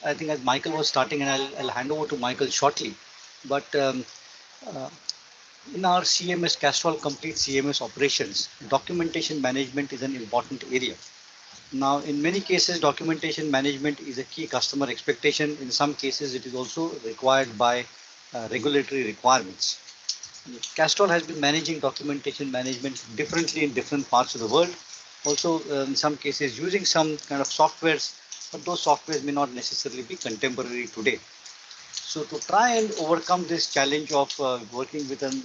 I think as Michael was starting, and I'll hand over to Michael shortly. But uh, in our CMS, Castrol Complete CMS operations, documentation management is an important area. Now, in many cases, documentation management is a key customer expectation. In some cases, it is also required by regulatory requirements. Castrol has been managing documentation management differently in different parts of the world. Also, in some cases, using some kind of softwares, but those softwares may not necessarily be contemporary today. So, to try and overcome this challenge of working with an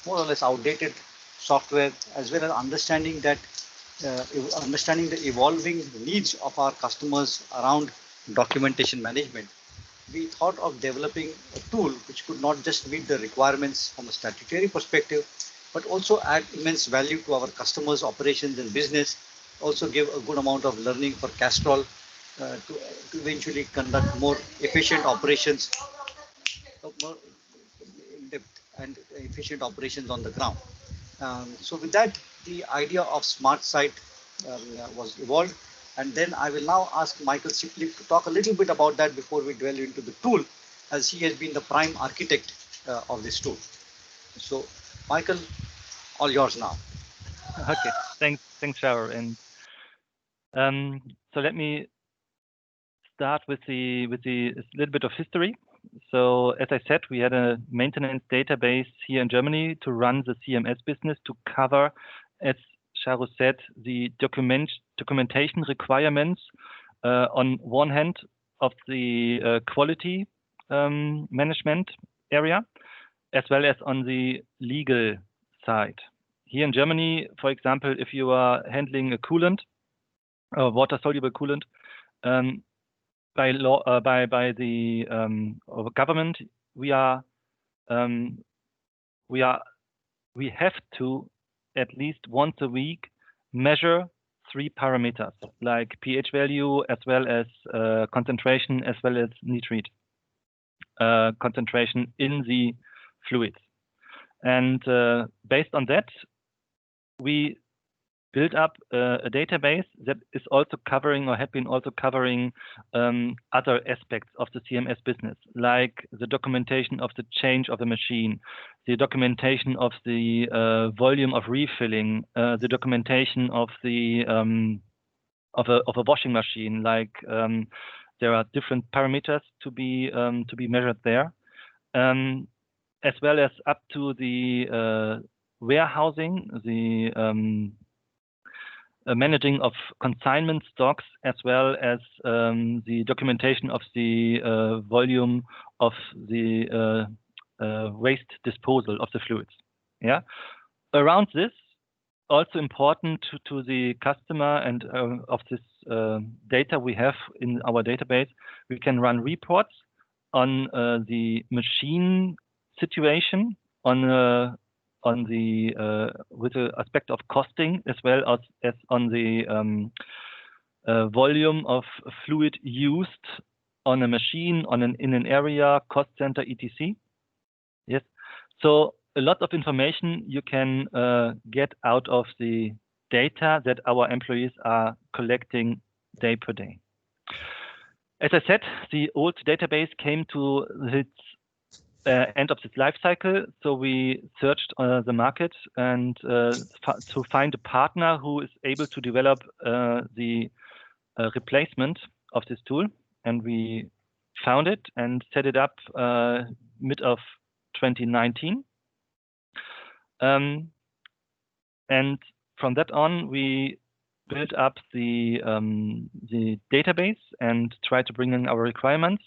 more or less outdated software, as well as understanding the evolving needs of our customers around documentation management, we thought of developing a tool which could not just meet the requirements from a statutory perspective, but also add immense value to our customers' operations and business, also give a good amount of learning for Castrol to eventually conduct more efficient operations, more in-depth and efficient operations on the ground. So with that, the idea of SmartSite was evolved. And then I will now ask Michael Shipley to talk a little bit about that before we delve into the tool, as he has been the prime architect of this tool. So, Michael, all yours now. Okay, thanks, Shara. And so let me start with a little bit of history. So as I said, we had a maintenance database here in Germany to run the CMS business to cover, as Sharu said, the documentation requirements on one hand of the quality management area, as well as on the legal side. Here in Germany, for example, if you are handling a coolant, water-soluble coolant, by law, by the government, we have to at least once a week measure 3 parameters like pH value, as well as concentration, as well as nitrate concentration in the fluids. And based on that, we built up a database that is also covering, or had been also covering, other aspects of the CMS business, like the documentation of the change of a machine, the documentation of the volume of refilling, the documentation of the of a washing machine. Like there are different parameters to be measured there, as well as up to the warehousing, the managing of consignment stocks, as well as the documentation of the volume of the waste disposal of the fluids. Yeah, around this, also important to the customer and of this data we have in our database, we can run reports on the machine situation, on the with the aspect of costing, as well as on the volume of fluid used on a machine, in an area, cost center, etc. Yes, so a lot of information you can get out of the data that our employees are collecting day per day. As I said, the old database came to its end of its life cycle, so we searched the market and to find a partner who is able to develop the replacement of this tool, and we found it and set it up mid of 2019. And from that on, we built up the database and tried to bring in our requirements.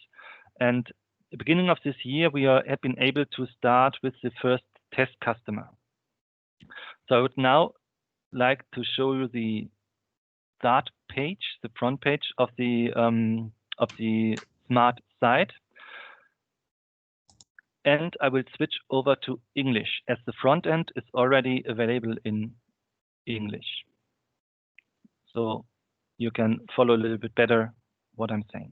And the beginning of this year, we have been able to start with the first test customer. So I would now like to show you the start page, the front page of the SmartSite, and I will switch over to English, as the front end is already available in English, so you can follow a little bit better what I'm saying.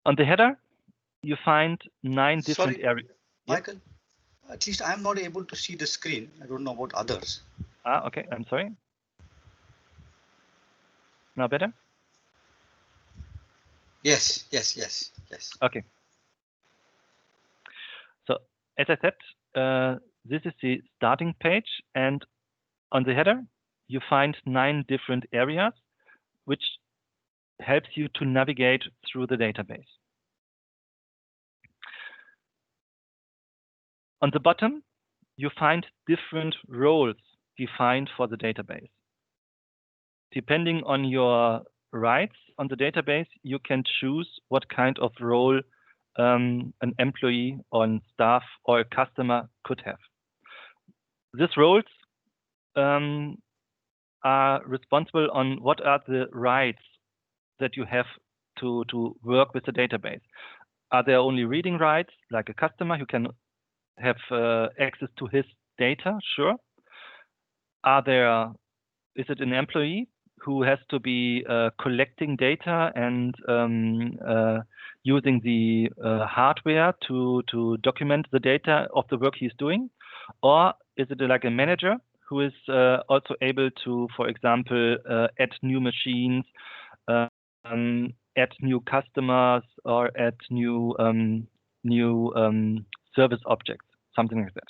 On the header, you find 9 different areas. Michael, yep. At least I'm not able to see the screen. I don't know about others. Okay, I'm sorry. Now better? Yes. Okay. So as I said, this is the starting page, and on the header, you find 9 different areas, which helps you to navigate through the database. On the bottom, you find different roles defined for the database. Depending on your rights on the database, you can choose what kind of role an employee or staff or a customer could have. These roles are responsible on what are the rights that you have to work with the database. Are there only reading rights, like a customer who can have access to his data? Sure. Is it an employee who has to be collecting data and using the hardware to document the data of the work he's doing? Or is it like a manager who is also able to, for example, add new machines, add new customers, or add new service objects, something like that?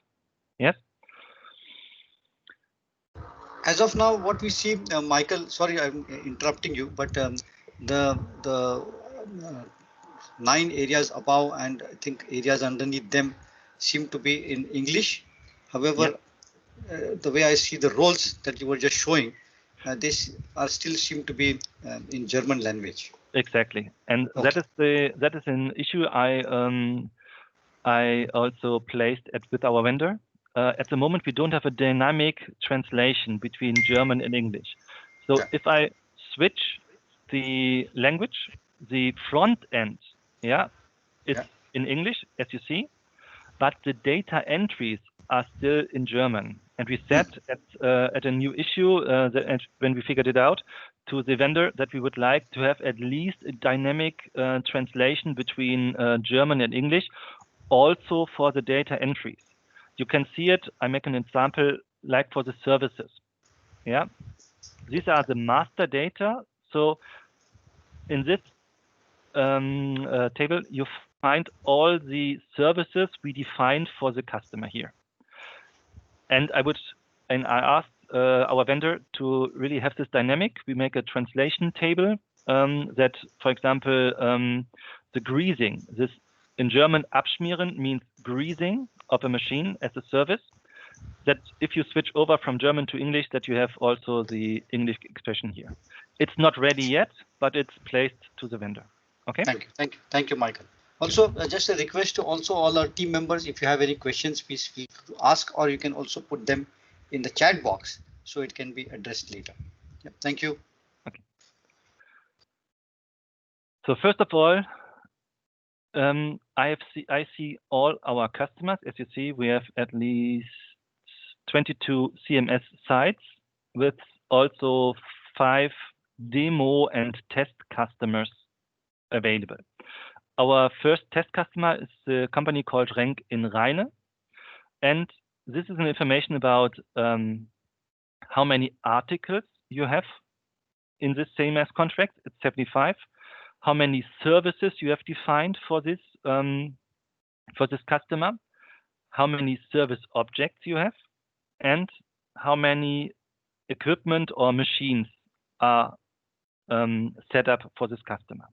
Yes? As of now, what we see, Michael, sorry, I'm interrupting you, but the 9 areas above and I think areas underneath them seem to be in English. Yep. However, the way I see the roles that you were just showing, this are still seem to be in German language. Exactly, and Okay. that is an issue I also placed with our vendor. At the moment, we don't have a dynamic translation between German and English. So Yeah. if I switch the language, the front end, is Yeah. in English, as you see, but the data entries are still in German. And we said at a new issue, when we figured it out, to the vendor that we would like to have at least a dynamic translation between German and English, also for the data entries. You can see it. I make an example like for the services. Yeah, these are the master data. So in this table, you find all the services we defined for the customer here. And I asked our vendor to really have this dynamic. We make a translation table that, for example, the greasing, this in German abschmieren means greasing of a machine as a service. That if you switch over from German to English, that you have also the English expression here. It's not ready yet, but it's placed to the vendor. Okay. Thank you, Michael. Also, just a request to also all our team members, if you have any questions, please feel free to ask, or you can also put them in the chat box so it can be addressed later. Yeah, thank you. Okay. So first of all, I see all our customers. As you see, we have at least 22 CMS sites with also 5 demo and test customers available. Our first test customer is a company called Renk in Rheine. And this is an information about how many articles you have in this CMS contract. It's 75. How many services you have defined for this customer, how many service objects you have, and how many equipment or machines are set up for this customer.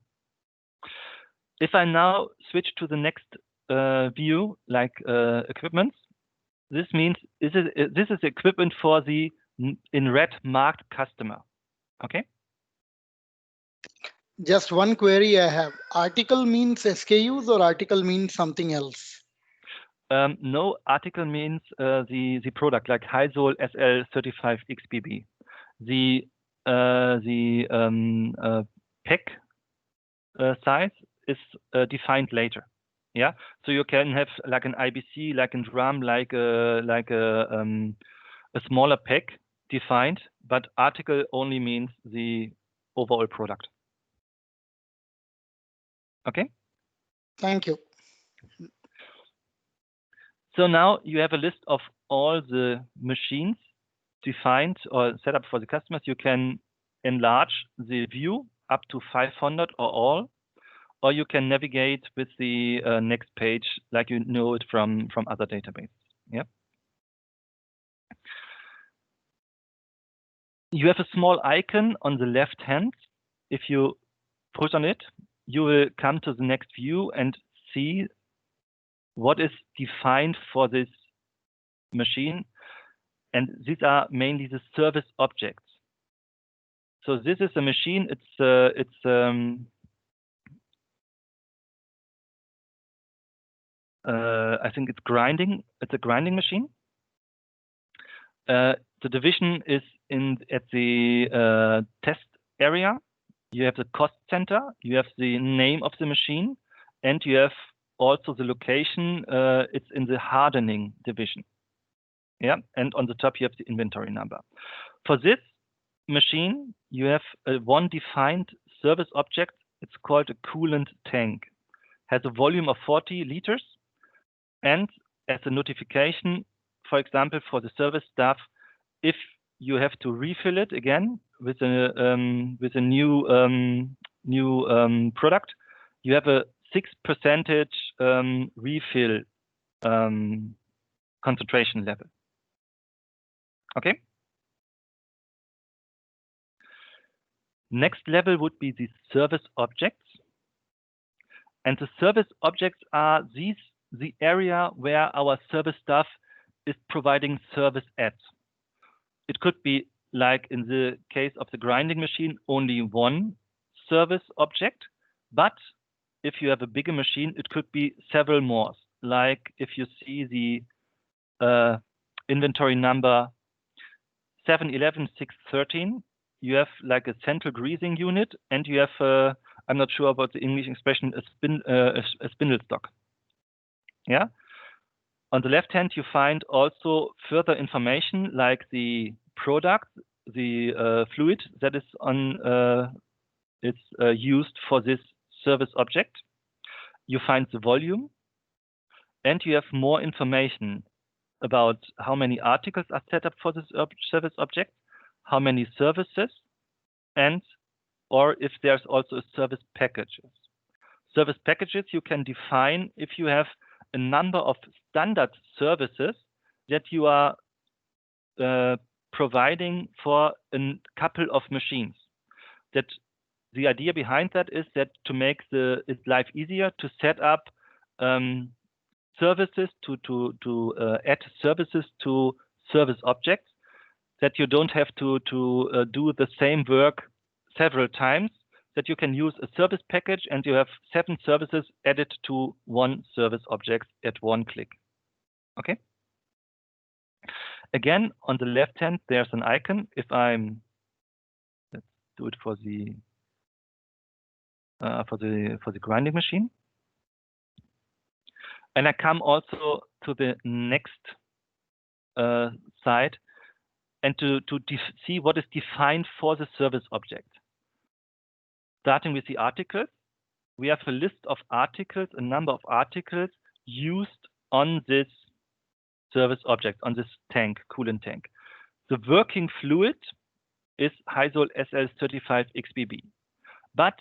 If I now switch to the next view, like equipment, this means this is equipment for the in red marked customer. Okay. Just one query I have. Article means SKUs or article means something else? No, article means the product, like Heisol SL35 XBB. The pack size is defined later. Yeah, so you can have like an IBC, like a drum, like a smaller pack defined, but article only means the overall product. Okay. Thank you. So now you have a list of all the machines defined or set up for the customers. You can enlarge the view up to 500 or all. or you can navigate with the next page like you know it from other databases. Yeah. You have a small icon on the left hand. If you push on it, you will come to the next view and see what is defined for this machine. And these are mainly the service objects. So this is a machine. I think it's grinding. It's a grinding machine. The division is at the test area. You have the cost center. You have the name of the machine, and you have also the location. It's in the hardening division. Yeah, and on the top you have the inventory number. For this machine, you have one defined service object. It's called a coolant tank. Has a volume of 40 liters, and as a notification, for example, for the service staff, if you have to refill it again with a new product, you have a 6% refill concentration level. Okay. Next level would be the service objects, and the service objects are the area where our service staff is providing service at. It could be, like in the case of the grinding machine, only one service object, but if you have a bigger machine, it could be several more. Like if you see the inventory number 711613, you have like a central greasing unit, and you have I'm not sure about the English expression, a spindle stock. Yeah. On the left hand, you find also further information like the product, the fluid that is used for this service object. You find the volume, and you have more information about how many articles are set up for this service object, how many services, and or if there's also service packages. Service packages you can define if you have a number of standard services that you are providing for a couple of machines. That the idea behind that is that to make its life easier, to set up services, to add services to service objects, that you don't have to do the same work several times, that you can use a service package and you have 7 services added to one service object at one click. Okay. Again, on the left hand, there's an icon. If let's do it for the grinding machine, and I come also to the next side, and to see what is defined for the service object. Starting with the articles, we have a list of articles, a number of articles used on this service object, on this tank, coolant tank. The working fluid is Hysol SL35 XBB. But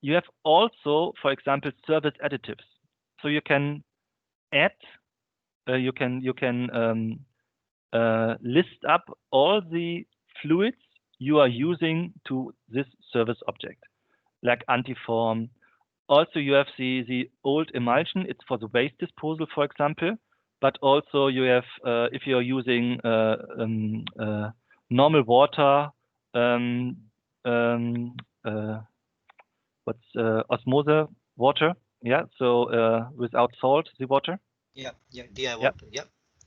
you have also, for example, service additives. So you can add, you can list up all the fluids you are using to this service object, like antiform. Also, you have the old emulsion. It's for the waste disposal, for example. But also you have, if you are using normal water, osmosis water, yeah. So without salt, the water. Yeah, DI water. Yeah.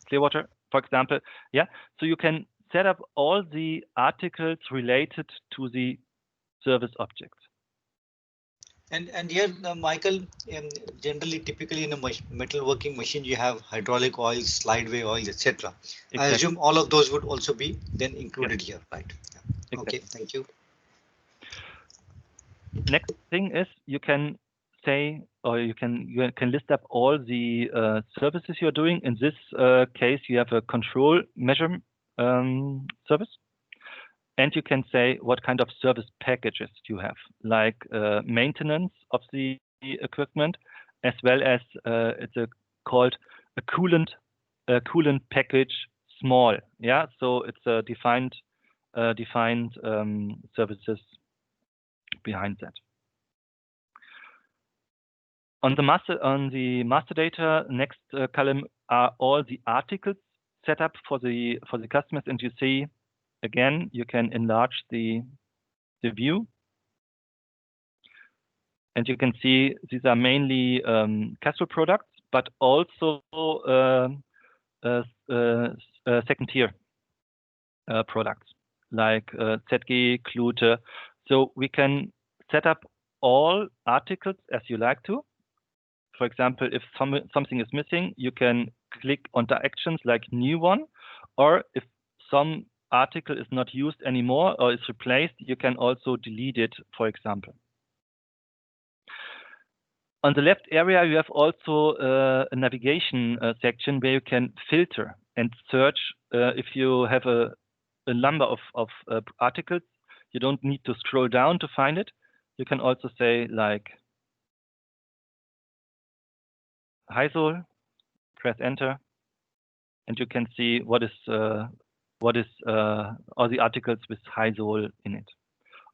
Clear water, for example. Yeah. So you can set up all the articles related to the service object. And here, Michael, generally, typically in a metalworking machine, you have hydraulic oil, slideway oil, etc. Exactly. I assume all of those would also be then included here, right? Yeah. Exactly. Okay, thank you. Next thing is you can say, or you can list up all the services you're doing. In this case, you have a control measure service. And you can say what kind of service packages you have, like maintenance of the equipment, as well as it's called a coolant package small. Yeah, so it's a defined services behind that. On the master data, next column are all the articles set up for the customers, and you see again you can enlarge the view, and you can see these are mainly Castrol products, but also second tier products like ZG, Klute. So we can set up all articles as you like to. For example, if something is missing, you can click on the actions like new one, or if some article is not used anymore or is replaced, you can also delete it, for example. On the left area, you have also a navigation section where you can filter and search. If you have a number of articles, you don't need to scroll down to find it. You can also say like Heisol, press enter, and you can see what is all the articles with Heisol in it.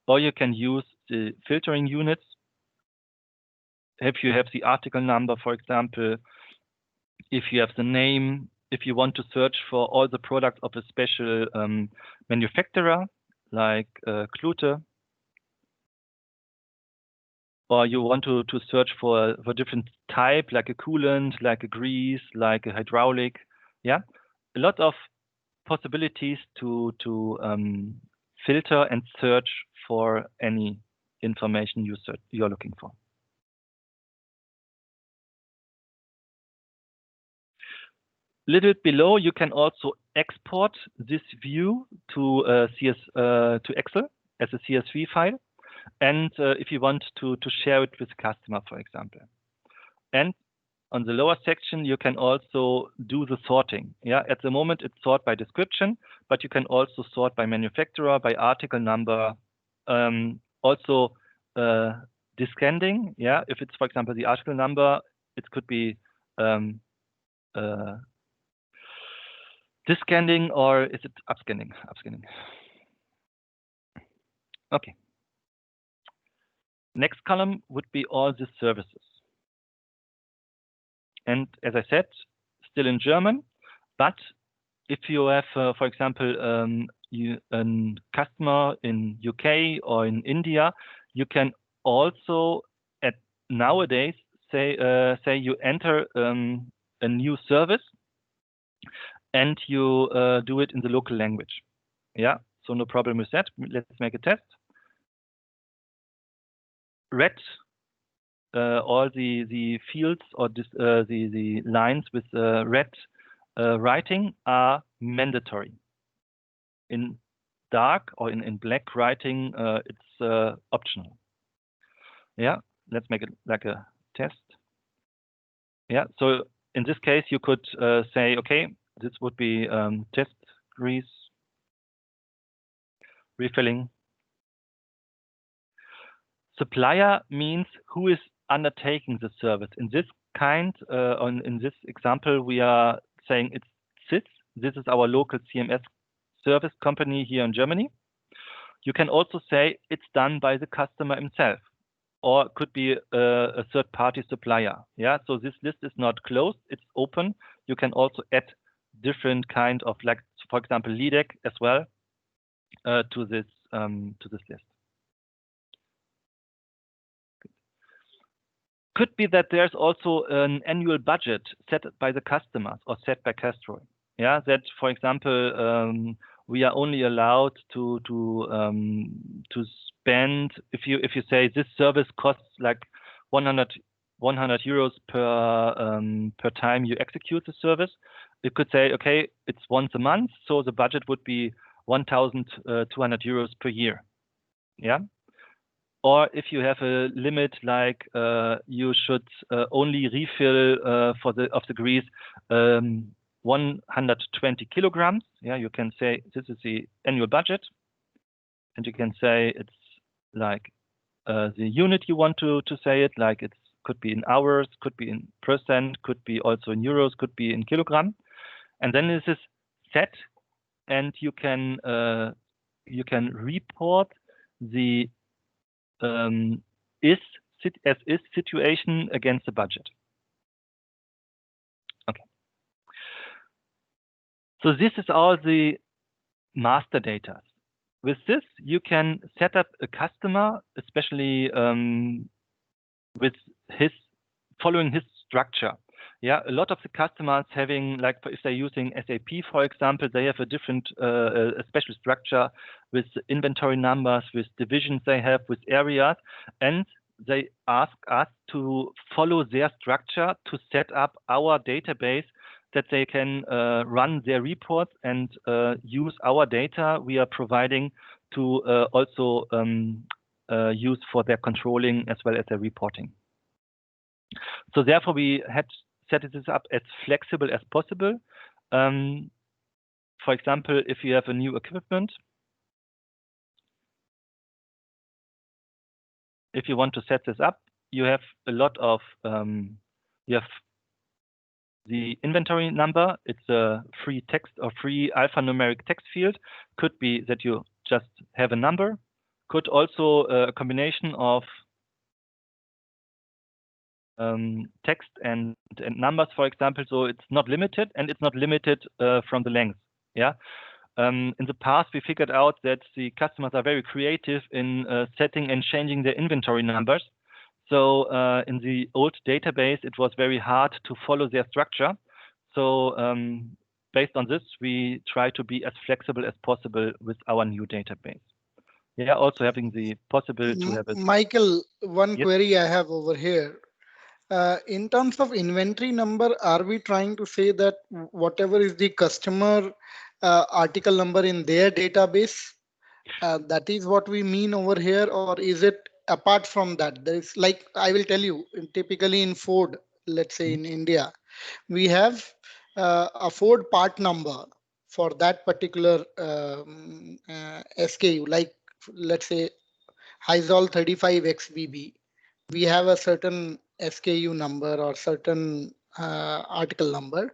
Or you can use the filtering units. If you have the article number, for example, if you have the name, if you want to search for all the products of a special manufacturer like Klute, or you want to search for different type, like a coolant, like a grease, like a hydraulic, yeah, a lot of possibilities to filter and search for any information you're looking for. Little below, you can also export this view to Excel as a CSV file, and if you want to share it with the customer, for example. And on the lower section, you can also do the sorting. Yeah, at the moment it's sort by description, but you can also sort by manufacturer, by article number, also descending. Yeah, if it's, for example, the article number, it could be descending, or is it upscanning? Upscanning. Okay. Next column would be all the services. And as I said, still in German, but if you have, for example, a customer in UK or in India, you can also nowadays say you enter a new service and you do it in the local language. Yeah, so no problem with that. Let's make a test. Red. All the fields or the lines with red writing are mandatory. In dark or in black writing, it's optional. Yeah, let's make it like a test. Yeah, so in this case, you could say, okay, this would be test grease, refilling. Supplier means who is undertaking the service. In this in this example, we are saying it's SIS. This is our local CMS service company here in Germany. You can also say it's done by the customer himself, or it could be a third-party supplier. Yeah, so this list is not closed; it's open. You can also add different kind of, like, for example, LIDEC as well to this list. Could be that there's also an annual budget set by the customers or set by Castrol. Yeah, that, for example, we are only allowed to spend, if you say this service costs like 100 euros per time you execute the service, you could say, okay, it's once a month, so the budget would be 1,200 euros per year. Yeah. Or if you have a limit, like you should only refill of the grease 120 kilograms. Yeah, you can say this is the annual budget, and you can say it's like the unit you want to say it, like it's could be in hours, could be in percent, could be also in euros, could be in kilogram. And then this is set, and you can report the as is situation against the budget. Okay. So this is all the master data. With this, you can set up a customer, especially with following his structure. Yeah, a lot of the customers having, like, if they're using SAP, for example, they have a different, a special structure with inventory numbers, with divisions they have, with areas, and they ask us to follow their structure to set up our database that they can run their reports and use our data we are providing to also use for their controlling as well as their reporting. So therefore, we had set this up as flexible as possible. For example, if you have a new equipment, if you want to set this up, you have a lot of, you have the inventory number. It's a free text or free alphanumeric text field. Could be that you just have a number. Could also a combination of text and numbers, for example. So it's not limited, and it's not limited from the length. Yeah. In the past, we figured out that the customers are very creative in setting and changing their inventory numbers. So in the old database, it was very hard to follow their structure. So based on this, we try to be as flexible as possible with our new database. Yeah, also having the possibility to have a Michael, one query I have over here. In terms of inventory number, are we trying to say that whatever is the customer article number in their database, that is what we mean over here, or is it apart from that? There is, like, I will tell you, typically in Ford, let's say in India, we have a Ford part number for that particular SKU, like let's say Hyzol 35XBB. We have a certain SKU number or certain article number.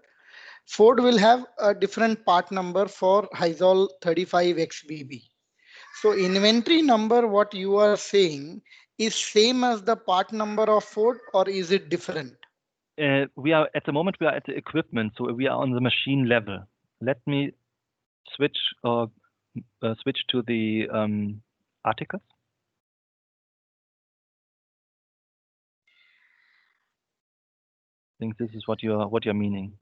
Ford will have a different part number for Hyzol 35XBB. So inventory number, what you are saying, is same as the part number of Ford, or is it different? We are at the moment, we are at the equipment, so we are on the machine level. Let me switch or switch to the articles. I think this is what you're meaning.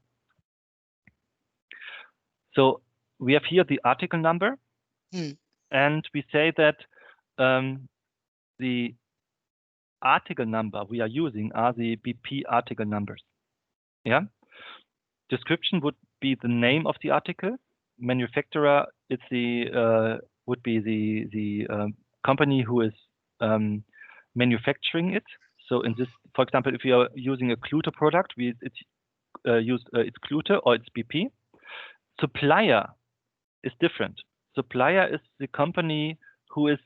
So we have here the article number, and we say that the article number we are using are the BP article numbers. Yeah. Description would be the name of the article. Manufacturer is the would be the company who is manufacturing it. So in this, for example, if you are using a Klute product, it's Klute or it's BP. Supplier is different. Supplier is the company who is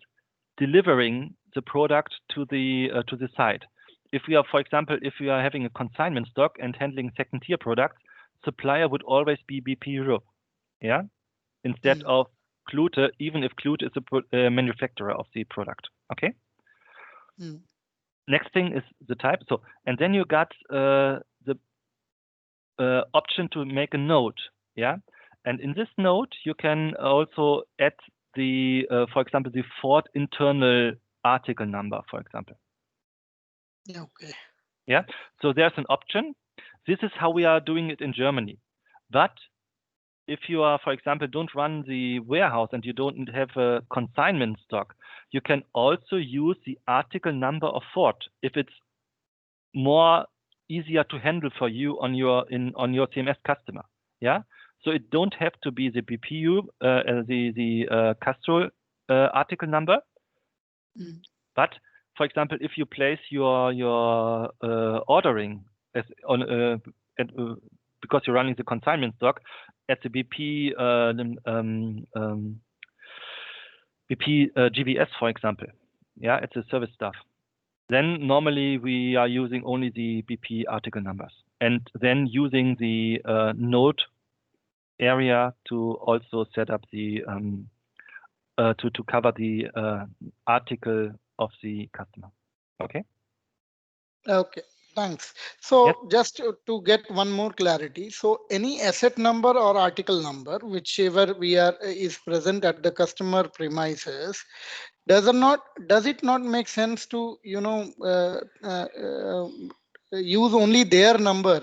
delivering the product to the site. If we are, for example, if we are having a consignment stock and handling second-tier products, supplier would always be BP Europe, yeah, instead of Klute, even if Klute is a manufacturer of the product. Okay. Next thing is the type. So, and then you got the option to make a note, yeah. And in this note, you can also add the, for example, the Ford internal article number, for example. Okay. Yeah. So there's an option. This is how we are doing it in Germany. But if you are, for example, don't run the warehouse and you don't have a consignment stock, you can also use the article number of Ford if it's more easier to handle for you on your CMS customer. Yeah. So it don't have to be the BPU, the Castrol article number, but for example, if you place your ordering as on because you're running the consignment stock at the BP BP GVS, for example, yeah, it's a service stuff. then normally we are using only the BP article numbers, and then using the node area to also set up the to cover the article of the customer. Okay. Okay, thanks. Yes. So just to get one more clarity, so any asset number or article number, whichever we are is present at the customer premises, does it not make sense to use only their number,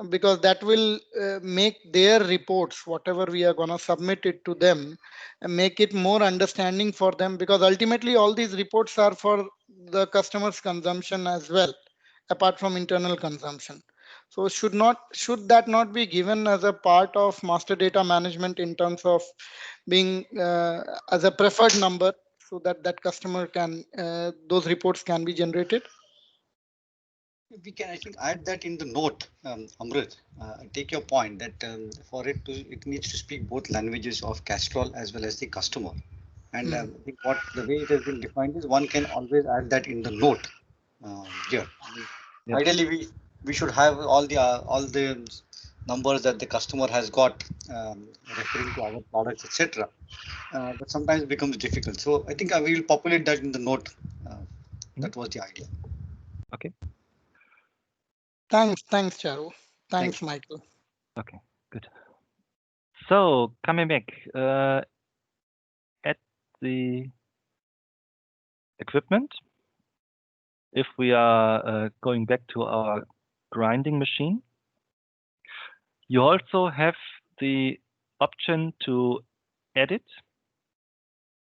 because that will make their reports, whatever we are going to submit it to them, and make it more understanding for them, because ultimately all these reports are for the customer's consumption as well, apart from internal consumption. So should that not be given as a part of master data management in terms of being as a preferred number, so that that customer can those reports can be generated? We can, I think, add that in the note, Amrit. I take your point that for it to, it needs to speak both languages of Castrol as well as the customer. And Hmm. I think what the way it has been defined is one can always add that in the note here. I mean, Yes. ideally, we should have all the numbers that the customer has got referring to our products, etc. But sometimes it becomes difficult. So I think I will populate that in the note. Uh, that was the idea. Okay. Thanks, Charu. Thank Thanks, you. Michael. Okay. Good. So coming back at the equipment, if we are going back to our grinding machine, you also have the option to edit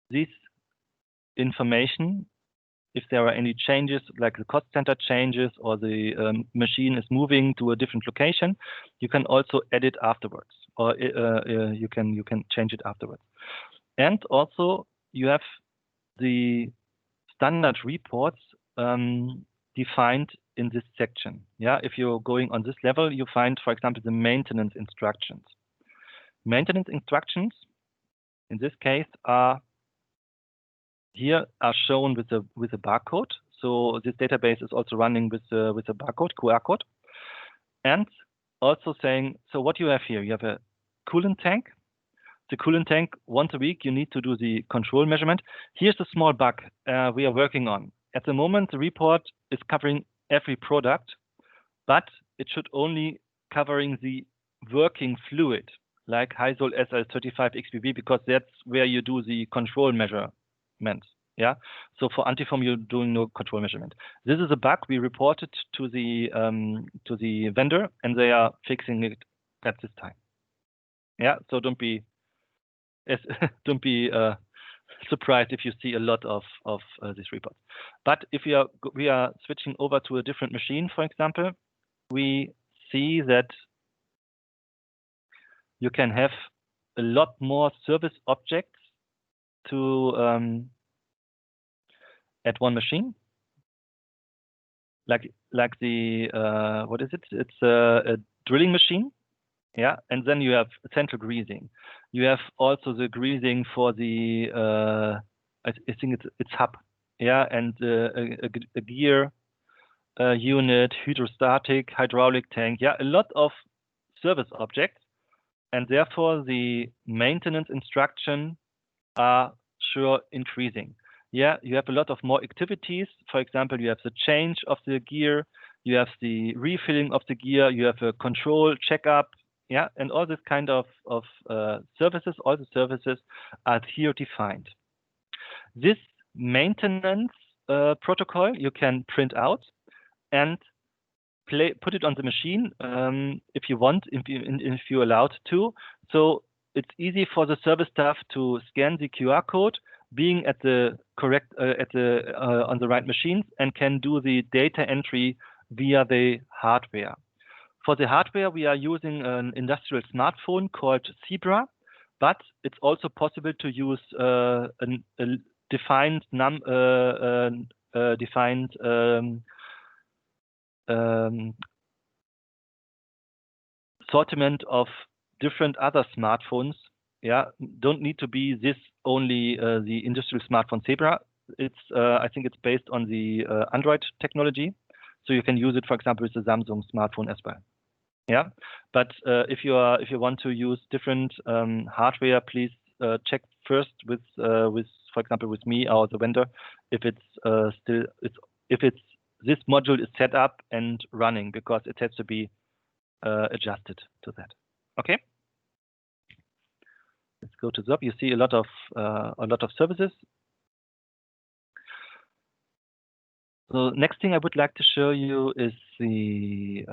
this information if there are any changes, like the cost center changes or the machine is moving to a different location. You can also edit afterwards, or you can change it afterwards. And also you have the standard reports defined in this section. Yeah, if you're going on this level, you find, for example, the maintenance instructions. Maintenance instructions, in this case, are shown with a barcode. So this database is also running with a barcode, QR code, and also saying, so what you have here, you have a coolant tank. The coolant tank, once a week, you need to do the control measurement. Here's a small bug we are working on. At the moment, the report is covering every product, but it should only covering the working fluid, like Hysol SL35 XBB, because that's where you do the control measurement. Yeah. So for antifoam, you're doing no control measurement. This is a bug we reported to the vendor, and they are fixing it at this time. Yeah. So don't be surprised if you see a lot of these reports. But if we are switching over to a different machine, for example, we see that you can have a lot more service objects to at one machine, like the what is it? It's a drilling machine, yeah. And then you have central greasing. You have also the greasing for the I think it's hub, yeah, and a gear unit, hydrostatic, hydraulic tank, yeah, a lot of service objects, and therefore the maintenance instruction are sure increasing. Yeah, you have a lot of more activities. For example, you have the change of the gear, you have the refilling of the gear, you have a control checkup, yeah, and all this kind of services. All the services are here defined. This maintenance protocol you can print out and put it on the machine if you want, if you're allowed to. So it's easy for the service staff to scan the QR code, being at the correct on the right machines, and can do the data entry via the hardware. For the hardware, we are using an industrial smartphone called Zebra, but it's also possible to use a defined assortment of different other smartphones. Yeah, don't need to be this only the industrial smartphone Zebra. It's I think it's based on the Android technology, so you can use it, for example, with the Samsung smartphone as well. Yeah, but if you want to use different hardware, please check first with for example with me or the vendor if this module is set up and running, because it has to be adjusted to that. Okay. Let's go to the top. You see a lot of services. So next thing I would like to show you is the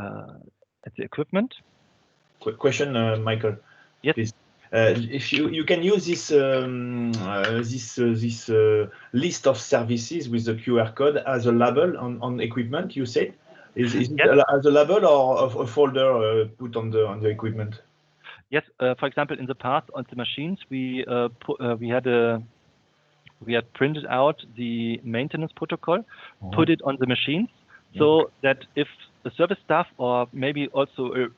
equipment. Quick question, Michael. Yes. Please. If you can use this list of services with the QR code as a label on equipment, you said, is Yes. it as a label or a folder put on the equipment? Yes. For example, in the past on the machines, we had printed out the maintenance protocol, put it on the machines, so that if the service staff, or maybe also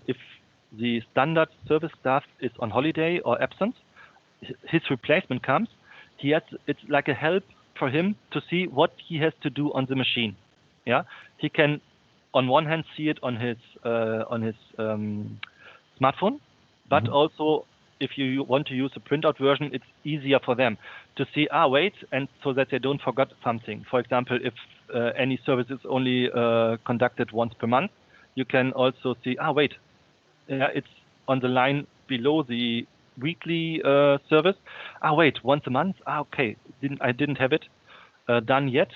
if the standard service staff is on holiday or absent, his replacement comes, it's like a help for him to see what he has to do on the machine. Yeah, he can on one hand see it on his smartphone, but also if you want to use a printout version, it's easier for them to see, wait, and so that they don't forget something. For example, if any service is only conducted once per month, you can also see, wait, it's on the line below the weekly service. Wait, once a month? Okay, I didn't have it done yet.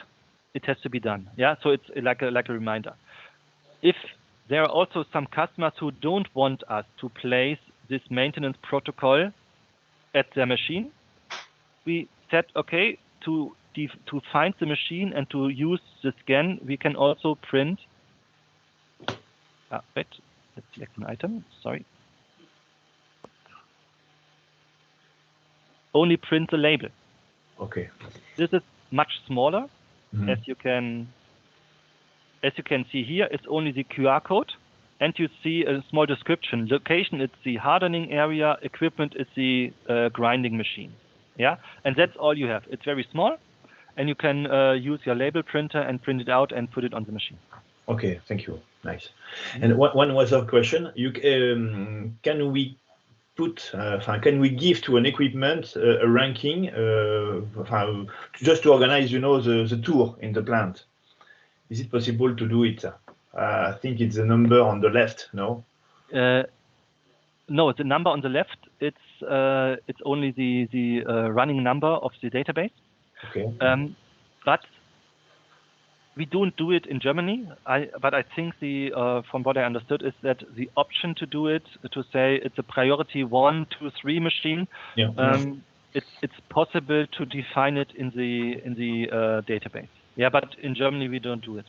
It has to be done. Yeah, so it's like a reminder. If there are also some customers who don't want us to place this maintenance protocol at their machine, we said, okay, to find the machine and to use the scan, we can also print. Wait, let's select an item. Sorry. Only print the label. Okay. This is much smaller, as you can see here. It's only the QR code, and you see a small description. Location, it's the hardening area. Equipment is the grinding machine. Yeah, and that's all you have. It's very small, and you can use your label printer and print it out and put it on the machine. Okay, thank you. Nice. And one other question: can we give to an equipment a ranking, just to organize, the tour in the plant? Is it possible to do it? I think it's the number on the left. No. No, the number on the left. It's only the running number of the database. Okay. But we don't do it in Germany. But I think from what I understood is that the option to do it, to say it's a priority 1, 2, 3 machine. Yeah. It's possible to define it in the database. Yeah, but in Germany we don't do it.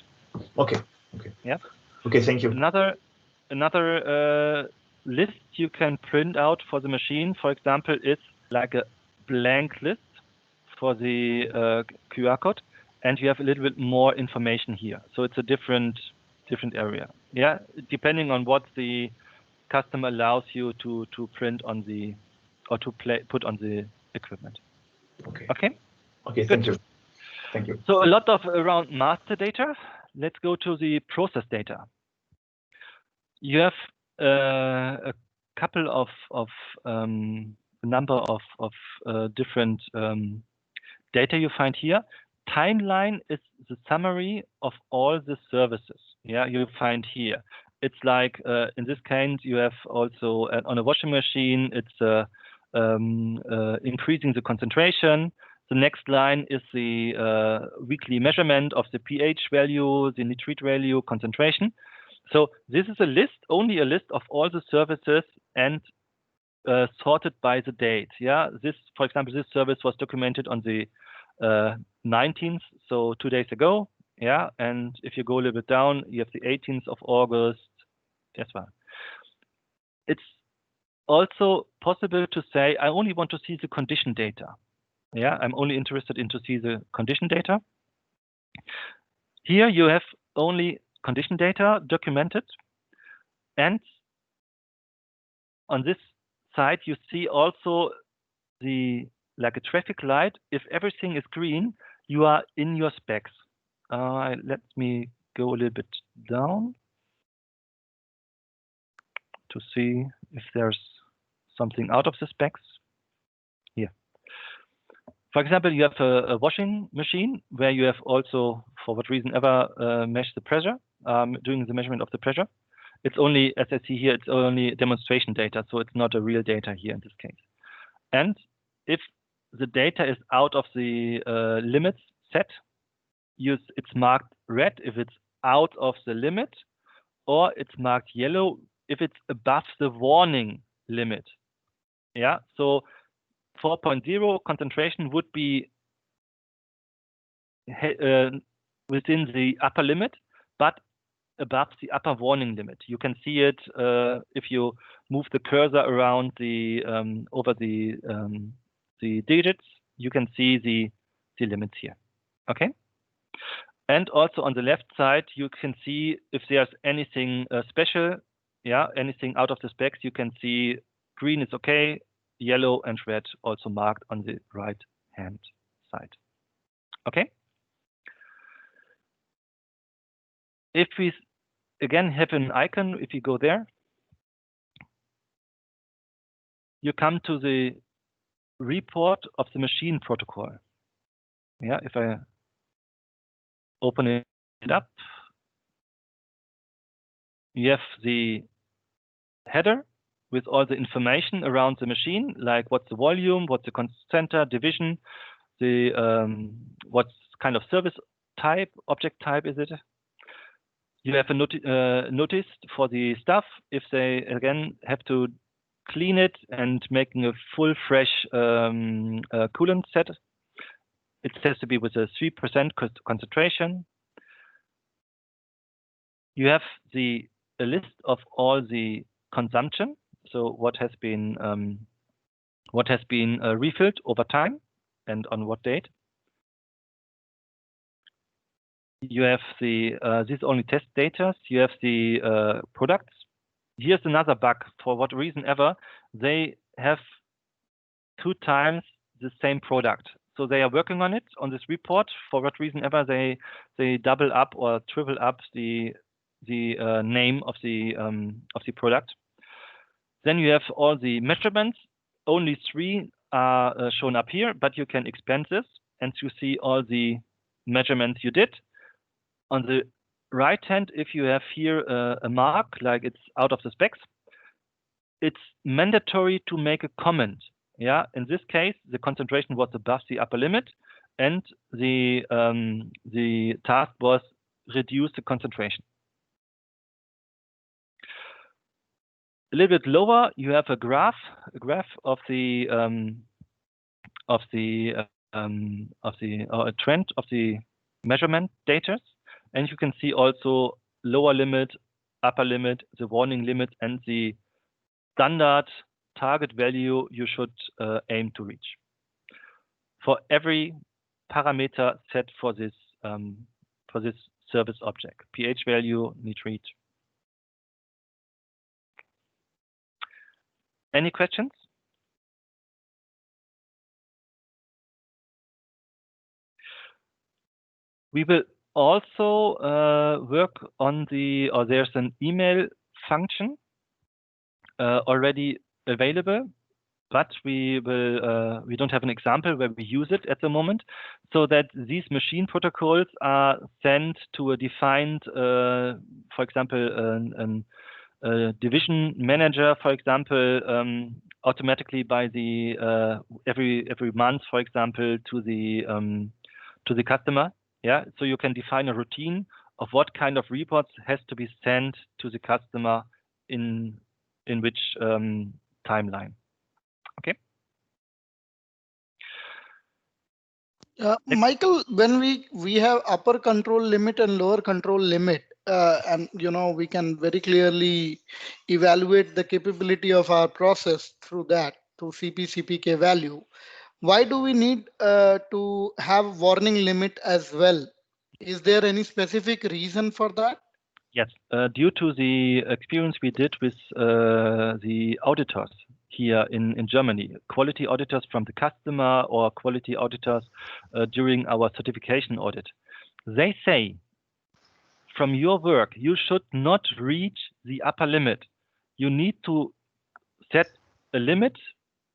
Okay. Yeah. Okay. Thank you. Another list you can print out for the machine, for example, is like a blank list for the QR code, and you have a little bit more information here. So it's a different area. Yeah, depending on what the customer allows you to print on the or to put on the equipment. Okay. Okay. Thank you. So a lot of around master data. Let's go to the process data. You have a couple of number of different data you find here. Timeline is the summary of all the services. Yeah, you find here. It's like in this case you have also on a washing machine. It's increasing the concentration. The next line is the weekly measurement of the pH value, the nitrate value, concentration. So this is only a list of all the services and sorted by the date. Yeah, for example, this service was documented on the 19th, so 2 days ago. Yeah, and if you go a little bit down, you have the 18th of August as well. It's also possible to say, I only want to see the condition data. Yeah, I'm only interested in to see the condition data. Here you have only condition data documented, and on this side you see also the like a traffic light. If everything is green, you are in your specs. Let me go a little bit down to see if there's something out of the specs. Here. For example, you have a washing machine where you have also, for what reason ever, measure the pressure, doing the measurement of the pressure. It's only, as I see here, it's only demonstration data, so it's not a real data here in this case. And if the data is out of the limits set, it's marked red if it's out of the limit, or it's marked yellow if it's above the warning limit. Yeah, so 4.0 concentration would be within the upper limit, but above the upper warning limit. You can see it if you move the cursor around the over the digits. You can see the limits here. Okay. And also on the left side, you can see if there's anything special, yeah, anything out of the specs. You can see green is okay, yellow and red also marked on the right hand side. Okay. If we again have an icon, if you go there, you come to the report of the machine protocol. Yeah, if I open it up, you have the header with all the information around the machine, like what's the volume, what's the center, division, the what kind of service type, object type is it. You have a notice for the staff if they again have to clean it and making a full fresh coolant set. It has to be with a 3% concentration. You have a list of all the consumption, so what has been refilled over time and on what date. You have these only test data. You have the products. Here's another bug. For what reason ever, they have 2 times the same product. So they are working on it on this report. For what reason ever, they double up or triple up the name of the product. Then you have all the measurements. Only 3 are shown up here, but you can expand this and you see all the measurements you did. On the right hand, if you have here a mark like it's out of the specs, it's mandatory to make a comment. Yeah, in this case, the concentration was above the upper limit, and the task was reduce the concentration. A little bit lower, you have a graph of the trend of the measurement data, and you can see also lower limit, upper limit, the warning limit, and the standard target value you should aim to reach for every parameter set for this service object: pH value, nitrate. Any questions? We will also work on there's an email function already available, but we don't have an example where we use it at the moment, so that these machine protocols are sent to a defined, for example, a division manager, for example, automatically by the every month, for example, to the customer. Yeah, so you can define a routine of what kind of reports has to be sent to the customer in which timeline. Okay. Michael, when we have upper control limit and lower control limit, and we can very clearly evaluate the capability of our process through CP/CPK value. Why do we need to have warning limit as well? Is there any specific reason for that? Yes, due to the experience we did with the auditors here in Germany, quality auditors from the customer or quality auditors during our certification audit. They say, from your work, you should not reach the upper limit. You need to set a limit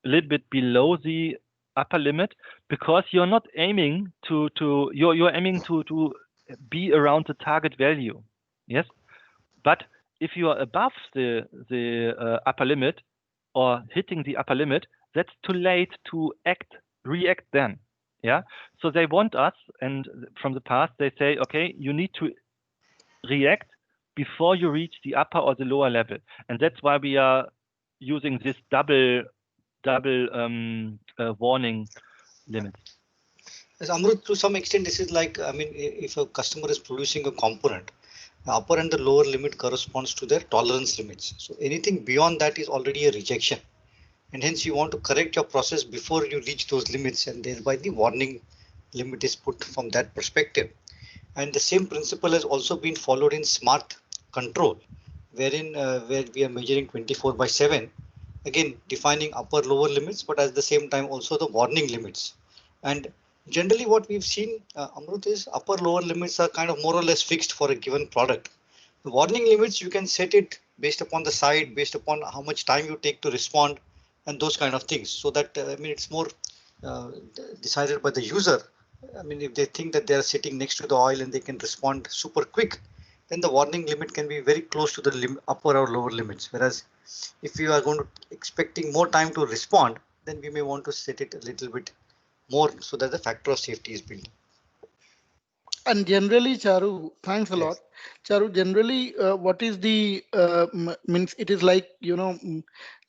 a little bit below the upper limit, because you're not aiming you're aiming to be around the target value. Yes, but if you are above the upper limit or hitting the upper limit, that's too late to react then. Yeah, so they want us, and from the past they say, okay, you need to react before you reach the upper or the lower level, and that's why we are using this double warning limit. As Amrut, to some extent, this is like, I mean, if a customer is producing a component, the upper and the lower limit corresponds to their tolerance limits. So anything beyond that is already a rejection. And hence you want to correct your process before you reach those limits, and thereby the warning limit is put from that perspective. And the same principle has also been followed in smart control, wherein where we are measuring 24/7, again defining upper lower limits, but at the same time also the warning limits. And generally what we've seen, Amrut, is upper lower limits are kind of more or less fixed for a given product. The warning limits, you can set it based upon the site, based upon how much time you take to respond, and those kind of things. So that I mean, it's more decided by the user. I mean, if they think that they are sitting next to the oil and they can respond super quick, then the warning limit can be very close to the upper or lower limits. Whereas if you are going to expecting more time to respond, then we may want to set it a little bit more so that the factor of safety is built. And generally, Charu, thanks a lot. Yes. Charu, generally, what is the means? It is like,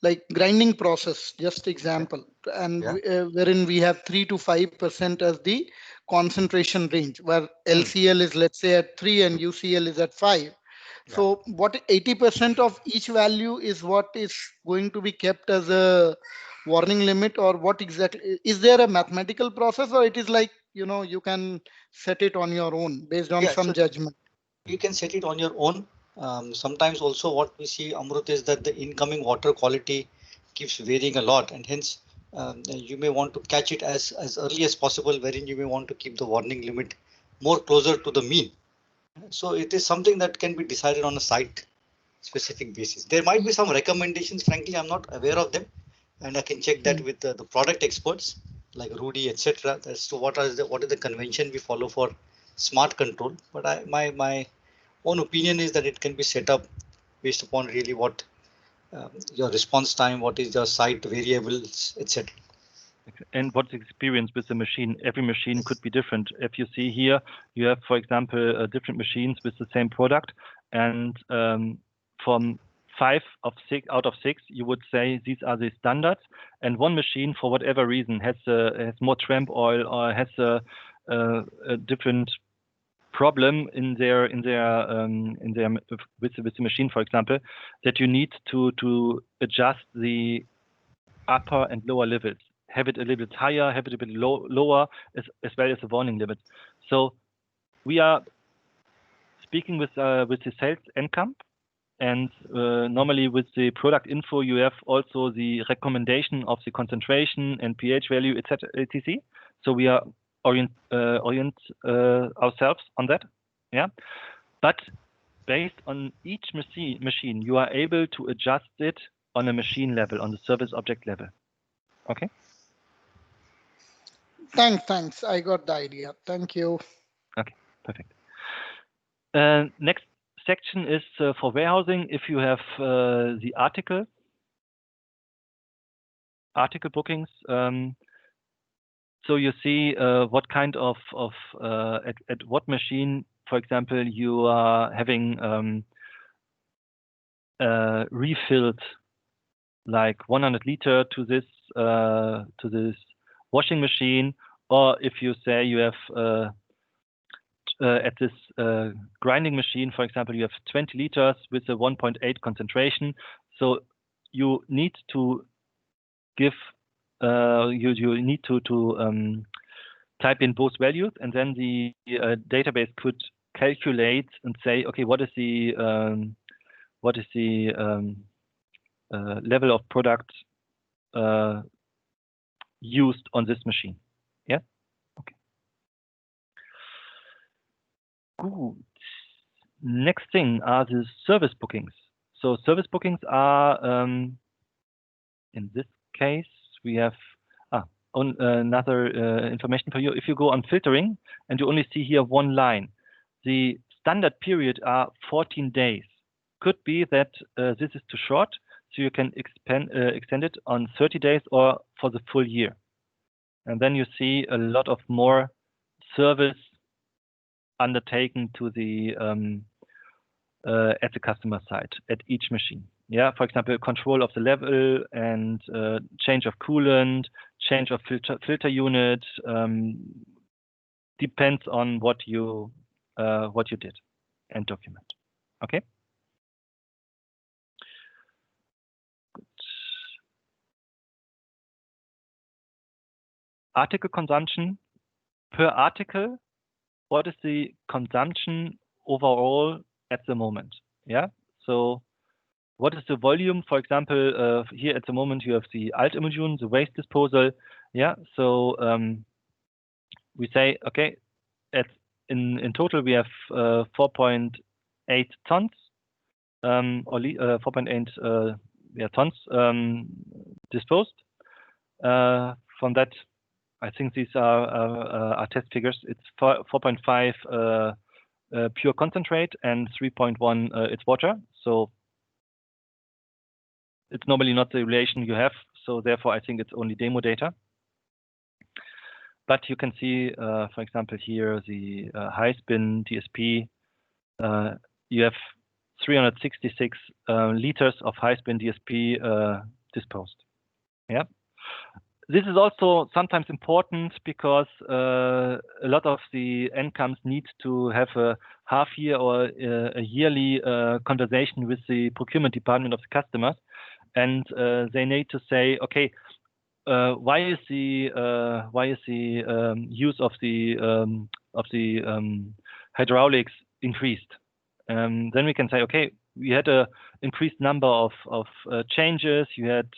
like grinding process. Just example, and Yeah. wherein we have 3 to 5% as the concentration range, where Hmm. LCL is, let's say, at 3 and UCL is at 5. Yeah. So what 80% of each value is what is going to be kept as a warning limit, or what exactly is there a mathematical process, or it is like, you can set it on your own based on Yeah. So some judgment? you can set it on your own. Sometimes also what we see, Amrut, is that the incoming water quality keeps varying a lot, and hence you may want to catch it as early as possible, wherein you may want to keep the warning limit more closer to the mean. So it is something that can be decided on a site specific basis. There might be some recommendations. Frankly, I'm not aware of them, and I can check that Mm. with the product experts like Rudy, etc. As to what is the convention we follow for smart control. But my own opinion is that it can be set up based upon really what your response time, what is your site variables, etc. And what's the experience with the machine? Every machine could be different. If you see here, you have, for example, different machines with the same product, and from 5 out of 6, you would say these are the standards. And one machine, for whatever reason, has more tramp oil or has a different problem in their with the machine, for example, that you need to adjust the upper and lower levels, have it a little bit higher, have it a bit lower, as well as the warning limit. So we are speaking with the sales income, and normally with the product info you have also the recommendation of the concentration and pH value, etc. So we are orient ourselves on that. Yeah, but based on each machine, you are able to adjust it on a machine level, on the service object level. Okay. Thanks. I got the idea. Thank you. Okay, perfect. Next section is for warehousing. If you have the article bookings, so you see what kind of at what machine, for example, you are having refilled like 100 liter to this washing machine, or if you say you have at this grinding machine, for example, you have 20 liters with a 1.8 concentration. So you need to give you need to type in both values, and then the database could calculate and say, okay, what is the level of product used on this machine. Yeah. Okay. Good. Next thing are the service bookings. So service bookings are, in this case, we have another information for you. If you go on filtering and you only see here one line, the standard period are 14 days. Could be that this is too short, so you can extend it on 30 days or for the full year. And then you see a lot of more service undertaken to the at the customer side at each machine. Yeah, for example, control of the level and change of coolant, change of filter unit, depends on what you did and document. Okay. Good. Article consumption per article. What is the consumption overall at the moment? Yeah. So what is the volume? For example, here at the moment you have the Altimmodulen, the waste disposal. Yeah. So we say, okay, in total we have 4.8 tons or 4.8 tons disposed. From that, I think these are test figures. It's 4.5 pure concentrate and 3.1 it's water. So it's normally not the relation you have. So therefore, I think it's only demo data. But you can see, for example, here the high spin DSP. You have 366 liters of high spin DSP disposed. Yeah. This is also sometimes important because a lot of the NCAMs need to have a half year or a yearly conversation with the procurement department of the customers, and they need to say, okay, why is the use of the hydraulics increased? Then we can say, okay, we had a increased number of changes. You had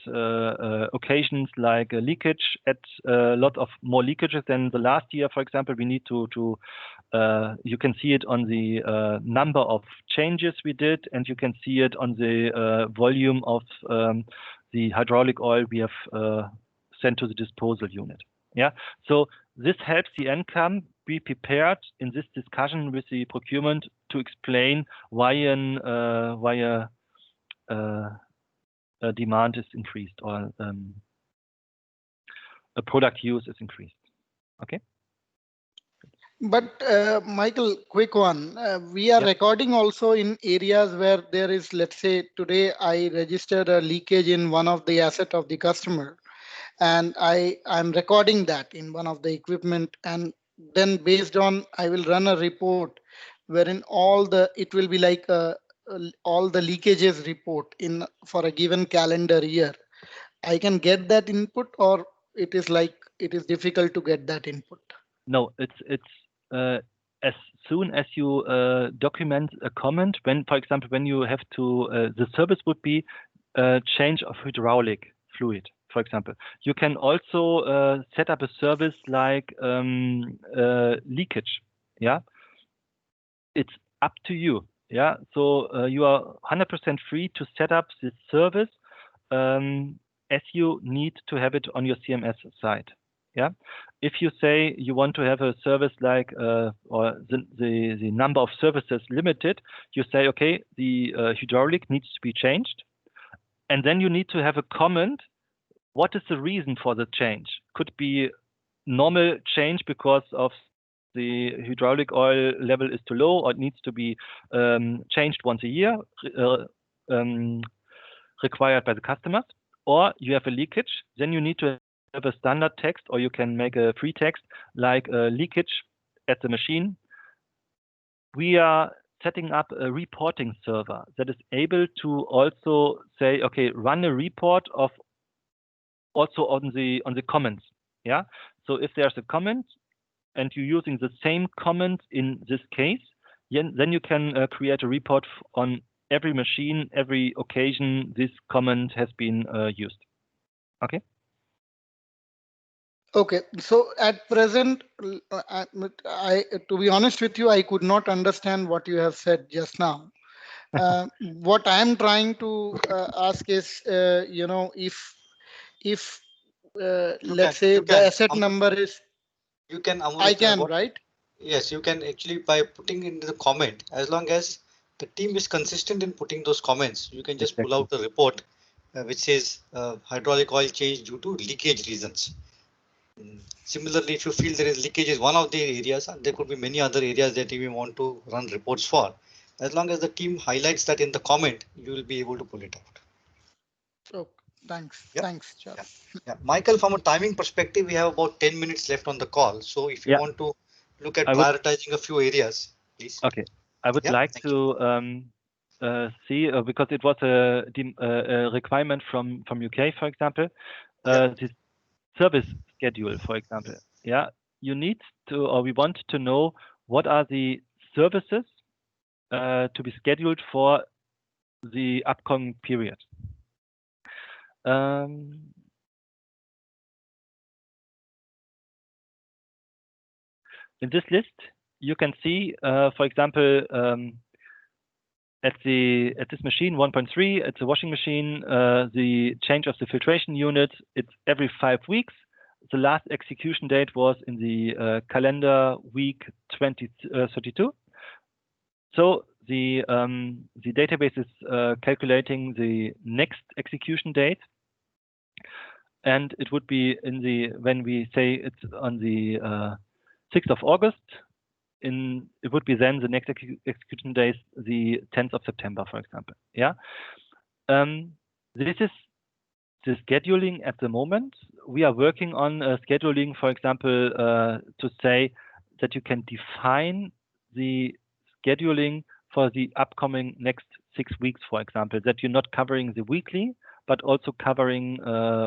occasions like a leakage, at a lot of more leakages than the last year, for example. We need to you can see it on the number of changes we did, and you can see it on the volume of the hydraulic oil we have sent to the disposal unit. Yeah, so this helps the NCAM be prepared in this discussion with the procurement to explain why a demand is increased or a product use is increased. Okay. But Michael, quick one. We are recording also in areas where there is, let's say, today I registered a leakage in one of the asset of the customer, and I'm recording that in one of the equipment, and then based on I will run a report wherein it will be like all the leakages report in for a given calendar year. I can get that input, or it is like it is difficult to get that input. No, it's as soon as you document a comment, when, for example, when you have to, the service would be change of hydraulic fluid, for example. You can also set up a service like leakage. Yeah, it's up to you. Yeah, so you are 100% free to set up this service as you need to have it on your CMS side. Yeah, if you say you want to have a service like or the number of services limited, you say, okay, the hydraulic needs to be changed, and then you need to have a comment. What is the reason for the change? Could be normal change because of the hydraulic oil level is too low, or it needs to be changed once a year, required by the customers, or you have a leakage. Then you need to have a standard text, or you can make a free text like leakage at the machine. We are setting up a reporting server that is able to also say, okay, run a report of also on the comments. Yeah, so if there's a comment and you're using the same comment in this case, then you can create a report on every machine, every occasion this comment has been used. Okay. Okay, so at present, to be honest with you, I could not understand what you have said just now. What I am trying to ask is, if let's say you the can, asset number is, you can, I Amrit, can, what? right? Yes, you can actually by putting into the comment, as long as the team is consistent in putting those comments, you can just pull Exactly. out the report which says hydraulic oil change due to leakage reasons. Similarly, if you feel there is leakage is one of the areas, and there could be many other areas that you may want to run reports for. As long as the team highlights that in the comment, you will be able to pull it out. Oh, thanks, Yeah, thanks, yeah, Charles. yeah. Michael, from a timing perspective, we have about 10 minutes left on the call. So if you Yeah, want to look at I would. prioritizing a few areas, please. Okay, I would Yeah, like thank you. to see because it was a requirement from UK, for example, Yeah, this service schedule, for example. Yeah, you need to, or we want to know what are the services to be scheduled for the upcoming period. In this list, you can see, for example, at this machine 1.3, it's a washing machine. The change of the filtration unit, it's every 5 weeks. The last execution date was in the calendar week 2032. So the database is calculating the next execution date, and it would be in the when we say it's on the 6th of August. It would be then the next execution date, the 10th of September, for example. Yeah. This is the scheduling at the moment. We are working on scheduling, for example, to say that you can define the scheduling for the upcoming next 6 weeks, for example, that you're not covering the weekly, but also covering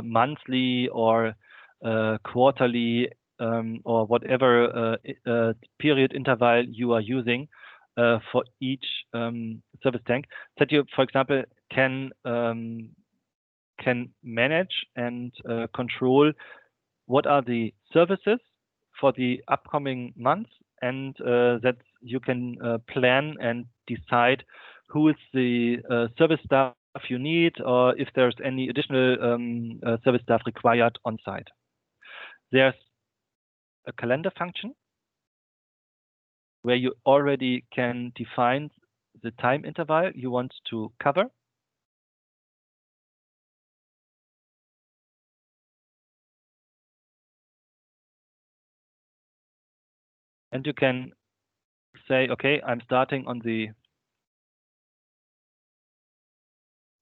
monthly or quarterly or whatever period interval you are using for each service tank, that you, for example, can manage and control what are the services for the upcoming months, and that you can plan and decide who is the service staff you need, or if there's any additional service staff required on site. There's a calendar function where you already can define the time interval you want to cover. And you can say, okay, I'm starting on the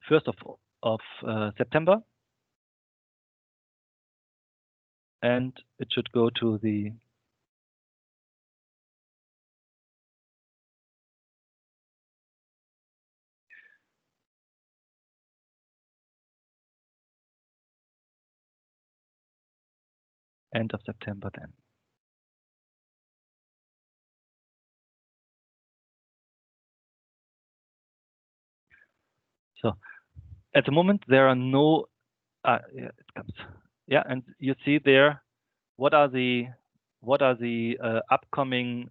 1st of September, and it should go to the end of September then. So at the moment there are no, yeah, it comes. Yeah, and you see there what are the upcoming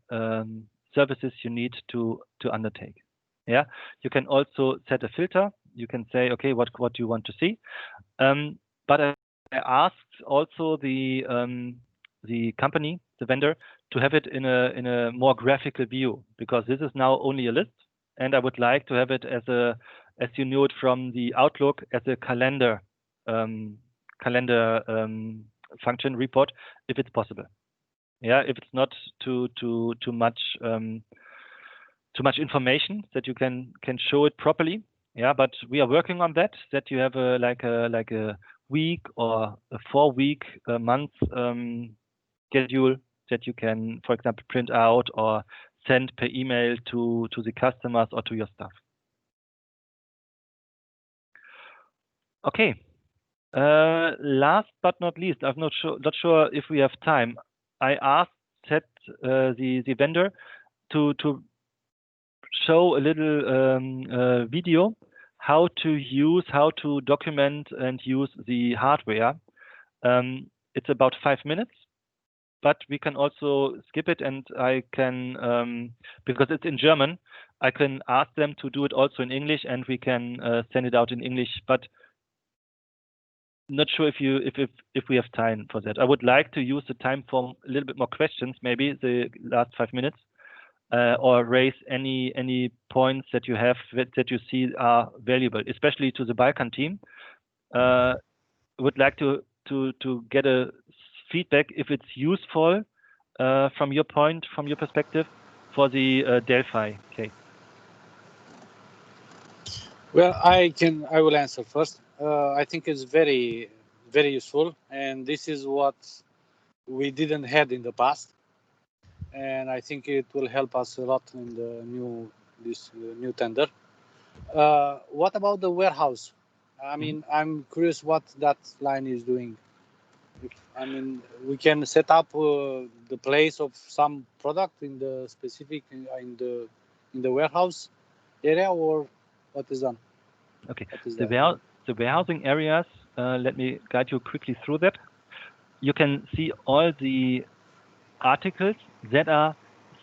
services you need to undertake. Yeah, you can also set a filter. You can say, okay, what you want to see. But I asked also the company, the vendor, to have it in a more graphical view, because this is now only a list, and I would like to have it as you know it from the Outlook, as a calendar function report, if it's possible. Yeah, if it's not too much information, that you can show it properly. Yeah, but we are working on that you have like a week or a 4-week month schedule that you can, for example, print out or send per email to the customers or to your staff. Okay. Last but not least, I'm not sure if we have time. I asked the vendor to show a little video how to document and use the hardware. It's about 5 minutes, but we can also skip it, and I can, because it's in German, I can ask them to do it also in English, and we can send it out in English, but not sure if we have time for that. I would like to use the time for a little bit more questions, maybe the last 5 minutes, or raise any points that you have that you see are valuable, especially to the Balkan team. Would like to get a feedback if it's useful from your perspective for the Delphi case. Well, I will answer first. I think it's very, very useful, and this is what we didn't had in the past, and I think it will help us a lot in the new tender. What about the warehouse? I mean, I'm curious what that line is doing. I mean, we can set up the place of some product in the specific in the warehouse area, or what is done? Okay, the warehousing areas. Let me guide you quickly through that. You can see all the articles that are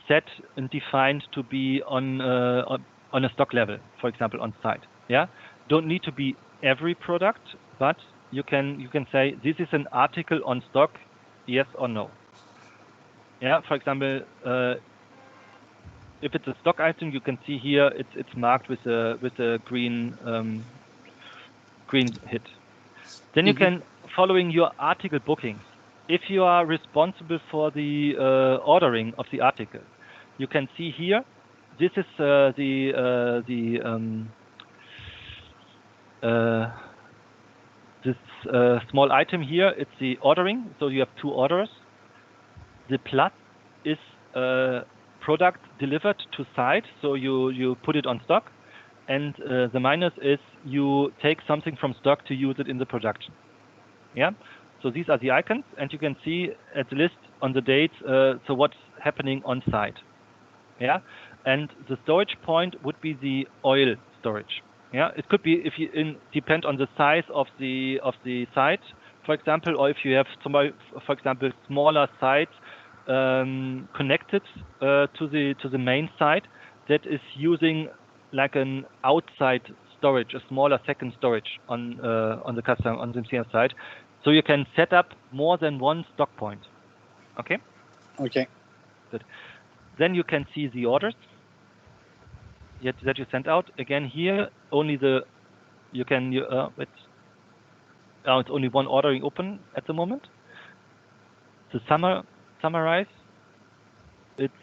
set and defined to be on a stock level, for example, on site. Yeah, don't need to be every product, but you can say this is an article on stock, yes or no. Yeah, for example, if it's a stock item, you can see here it's marked with a green hit. Then you can, following your article bookings, if you are responsible for the ordering of the article, you can see here. This is this small item here. It's the ordering. So you have 2 orders. The plus is product delivered to site. So you put it on stock. And the minus is you take something from stock to use it in the production. Yeah. So these are the icons, and you can see at the list on the dates. So what's happening on site. Yeah. And the storage point would be the oil storage. Yeah. It could be depend on the size of the site, for example, or if you have for example, smaller sites connected to the main site that is using like an outside storage, a smaller second storage on the CM side, so you can set up more than one stock point. Okay. Okay. Good. Then you can see the orders that you sent out. Again, here only it's only one ordering open at the moment. To summarize, it's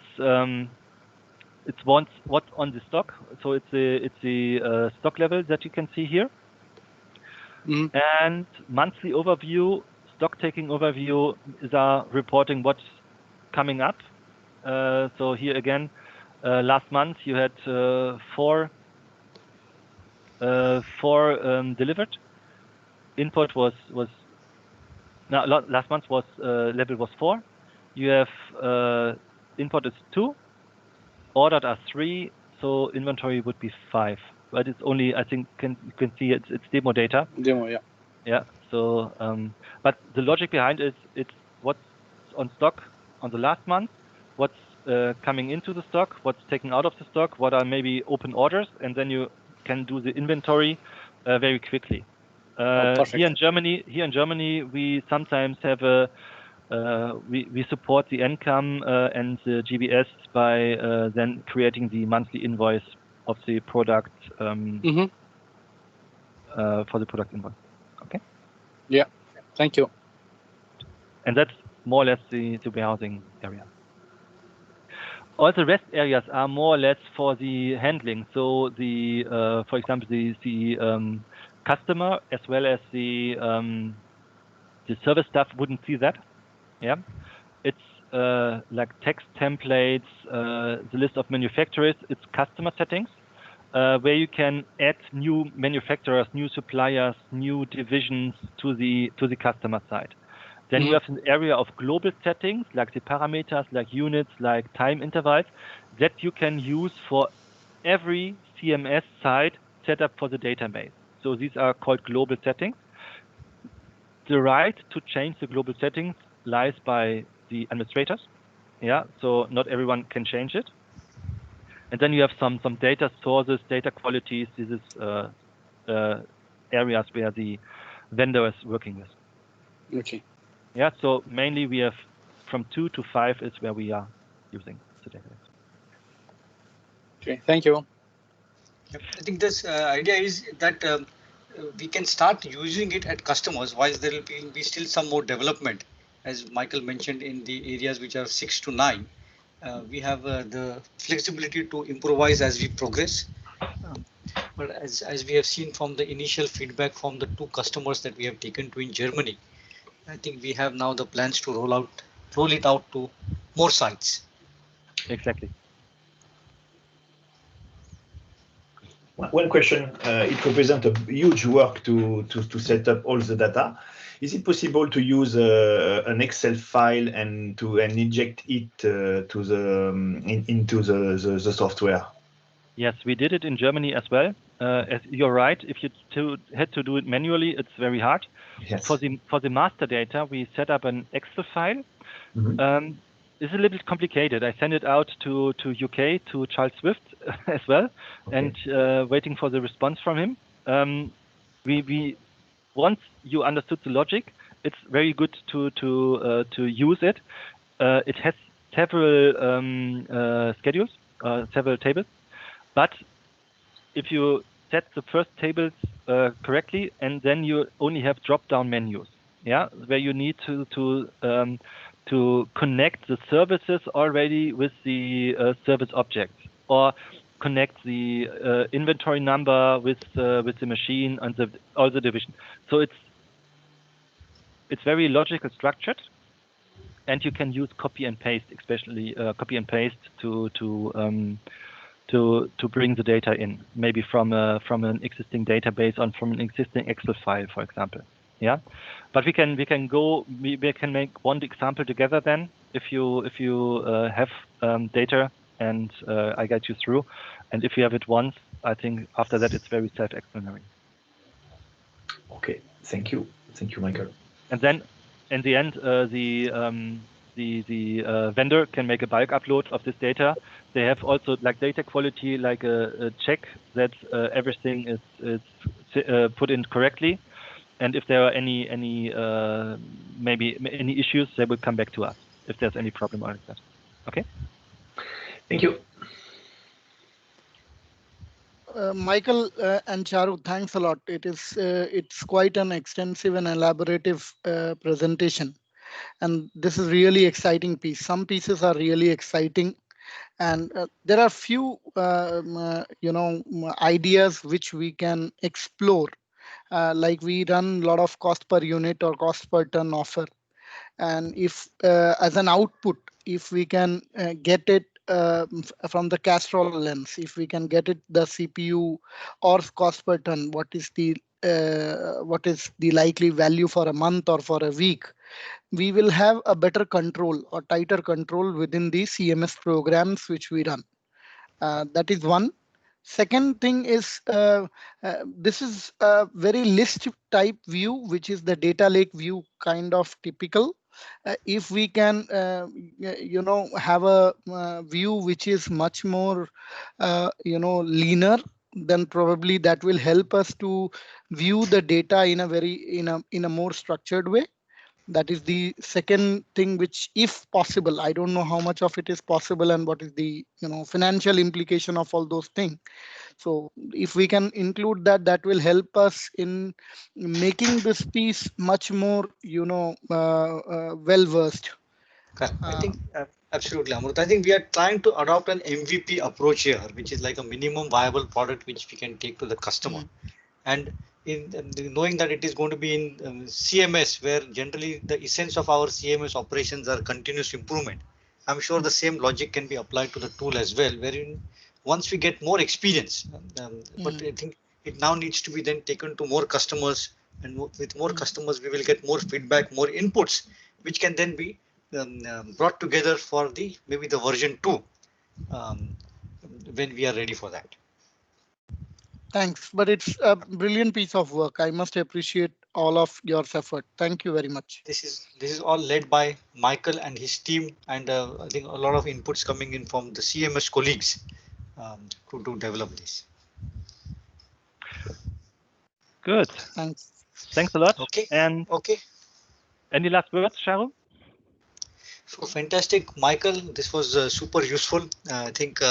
what's on the stock. So it's the stock level that you can see here. And monthly overview, stock taking overview is reporting what's coming up. So here again, last month you had 4 delivered. Input was last month was level was 4. You have input is 2, ordered are 3, so inventory would be 5. But it's only, I think, you can see it's demo data. Demo, yeah. Yeah. So, but the logic behind it, it's what's on stock on the last month, what's coming into the stock, what's taken out of the stock, what are maybe open orders, and then you can do the inventory very quickly. Here in Germany, we sometimes have we support the income and the GBS by then creating the monthly invoice of the product for the product invoice. Okay. Yeah. Thank you. And that's more or less the warehousing area. All the rest areas are more or less for the handling. So the, for example, the customer as well as the service staff wouldn't see that. Yeah, it's like text templates, the list of manufacturers. It's customer settings where you can add new manufacturers, new suppliers, new divisions to the customer side. Then you have an area of global settings, like the parameters, like units, like time intervals, that you can use for every CMS site setup for the database. So these are called global settings. The right to change the global settings lies by the administrators. Yeah, so not everyone can change it. And then you have some data sources, data qualities. This is areas where the vendor is working with. Okay. Yeah, so mainly we have from 2 to 5 is where we are using the database. Okay, thank you. Yep. I think this idea is that we can start using it at customers, while there will be still some more development, as Michael mentioned, in the areas which are 6 to 9. We have the flexibility to improvise as we progress. But as we have seen from the initial feedback from the 2 customers that we have taken to in Germany, I think we have now the plans to roll it out to more sites. Exactly. One question, it represents a huge work to set up all the data. Is it possible to use an Excel file and inject it into the software? Yes, we did it in Germany as well. As you're right, if you had to do it manually, it's very hard. Yes. For the master data, we set up an Excel file. It's a little bit complicated. I sent it out to UK to Charles Swift as well, and waiting for the response from him. We once you understood the logic, it's very good to use it. It has several schedules, several tables, but if you set the first tables correctly, and then you only have drop-down menus, yeah, where you need to connect the services already with the service objects, or connect the inventory number with the machine and all the division. So it's very logical structured, and you can use copy and paste, especially copy and paste to bring the data in, maybe from an existing database or from an existing Excel file, for example. Yeah, but we can make one example together then, if you have data, and I guide you through, and if you have it once, I think after that it's very self-explanatory. Okay, thank you, Michael. And then in the end, the vendor can make a bulk upload of this data. They have also like data quality, like a check that everything is put in correctly. And if there are any maybe any issues, they will come back to us if there's any problem like that. Okay. Thank you. Michael and Charu, thanks a lot. It's quite an extensive and elaborative presentation, and this is really exciting piece. Some pieces are really exciting, and there are few ideas which we can explore. Like we run a lot of cost per unit or cost per ton offer, and if as an output, if we can get it from the Castrol lens, if we can get it the CPU or cost per ton, what is the likely value for a month or for a week, we will have a better control or tighter control within the CMS programs which we run. That is one. Second thing is this is a very list type view, which is the data lake view kind of typical. If we can, have a view which is much more, leaner, then probably that will help us to view the data in a more structured way. That is the second thing, which if possible, I don't know how much of it is possible and what is the financial implication of all those things. So if we can include that, that will help us in making this piece much more well versed. I think absolutely, Amrut. I think we are trying to adopt an MVP approach here, which is like a minimum viable product which we can take to the customer. And in knowing that it is going to be in CMS, where generally the essence of our CMS operations are continuous improvement, I'm sure the same logic can be applied to the tool as well, wherein once we get more experience, but I think it now needs to be then taken to more customers, and with more customers we will get more feedback, more inputs, which can then be brought together for maybe the version 2 when we are ready for that. Thanks, but it's a brilliant piece of work. I must appreciate all of your effort. Thank you very much. This is all led by Michael and his team, and I think a lot of inputs coming in from the CMS colleagues to develop this. Good. Thanks. Thanks a lot. Okay. And Okay. any last words, Sharu? So fantastic, Michael. This was super useful. I think,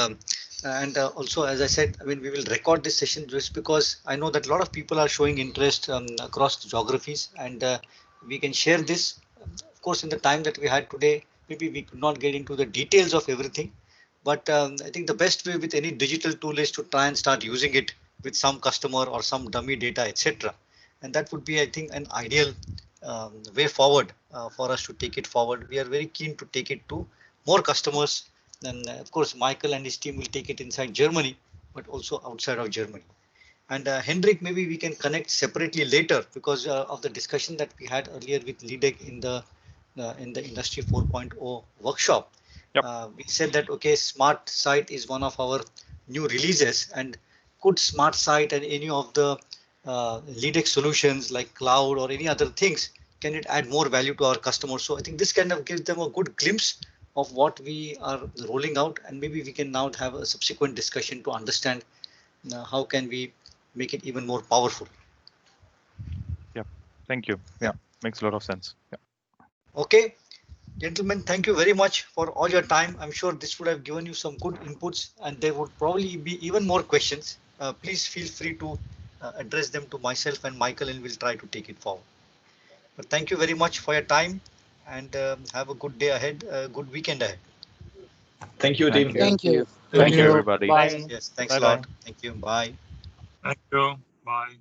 and also, as I said, I mean, we will record this session just because I know that a lot of people are showing interest across the geographies, and we can share this. Of course, in the time that we had today, maybe we could not get into the details of everything, but I think the best way with any digital tool is to try and start using it with some customer or some dummy data, etc. And that would be, I think, an ideal way forward for us to take it forward. We are very keen to take it to more customers. And of course, Michael and his team will take it inside Germany, but also outside of Germany. And Hendrik, maybe we can connect separately later because of the discussion that we had earlier with Lidec in the Industry 4.0 workshop. Yep. We said that okay, SmartSite is one of our new releases, and could SmartSite and any of the Lidec solutions like cloud or any other things, can it add more value to our customers? So I think this kind of gives them a good glimpse of what we are rolling out, and maybe we can now have a subsequent discussion to understand how can we make it even more powerful. Thank you. Yeah, makes a lot of sense. Yeah. Okay, gentlemen, thank you very much for all your time. I'm sure this would have given you some good inputs, and there would probably be even more questions. Please feel free to address them to myself and Michael, and we'll try to take it forward. But thank you very much for your time, and have a good day ahead, a good weekend ahead. Thank you, Thank team. you. Thank you. Thank you, you. everybody. Bye. Yes, thanks a Bye-bye. lot. Thank you. Bye. Thank you. Bye.